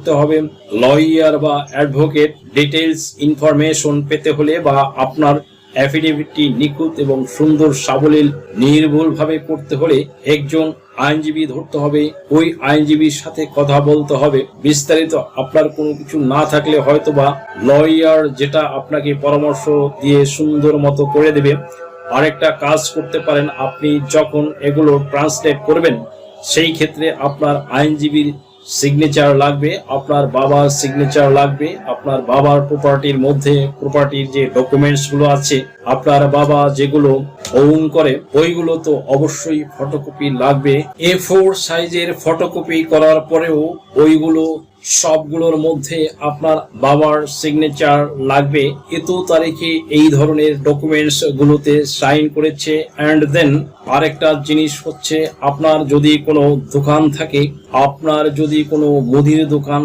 করতে হবে। লয়ার বা অ্যাডভোকেট ডিটেইলস ইনফরমেশন পেতে হলে বা আপনার অ্যাফিডেভিটটি নিখুঁত এবং সুন্দর সাবলীল নির্ভুলভাবে করতে হলে একজন আইনজীবী ধরতে হবে। ওই আইনজীবীর সাথে কথা বলতে হবে। বিস্তারিত আপনার কোনো কিছু না থাকলে হয়তোবা লয়ার যেটা আপনাকে পরামর্শ দিয়ে সুন্দর মতো করে দেবে। আরেকটা কাজ করতে পারেন, আপনি যখন এগুলো ট্রান্সলেট করবেন সেই ক্ষেত্রে আপনার আইনজীবীর সিগনেচার লাগবে, আপনার বাবার সিগনেচার লাগবে। আপনার বাবার প্রপার্টির যে ডকুমেন্টস গুলো আছে, আপনার বাবা যেগুলো ওন করে ওইগুলো তো অবশ্যই ফটোকপি লাগবে। A4 সাইজের ফটোকপি করার পরেও ওইগুলো সবগুলোর মধ্যে আপনার বাবার সিগনেচার লাগবে। এত তারিখে এই ধরনের ডকুমেন্টস গুলোতে সাইন করেছে। এন্ড দেন আরেকটা জিনিস হচ্ছে, আপনার যদি কোনো দোকান থাকে, আপনার যদি কোনো মুদির দোকান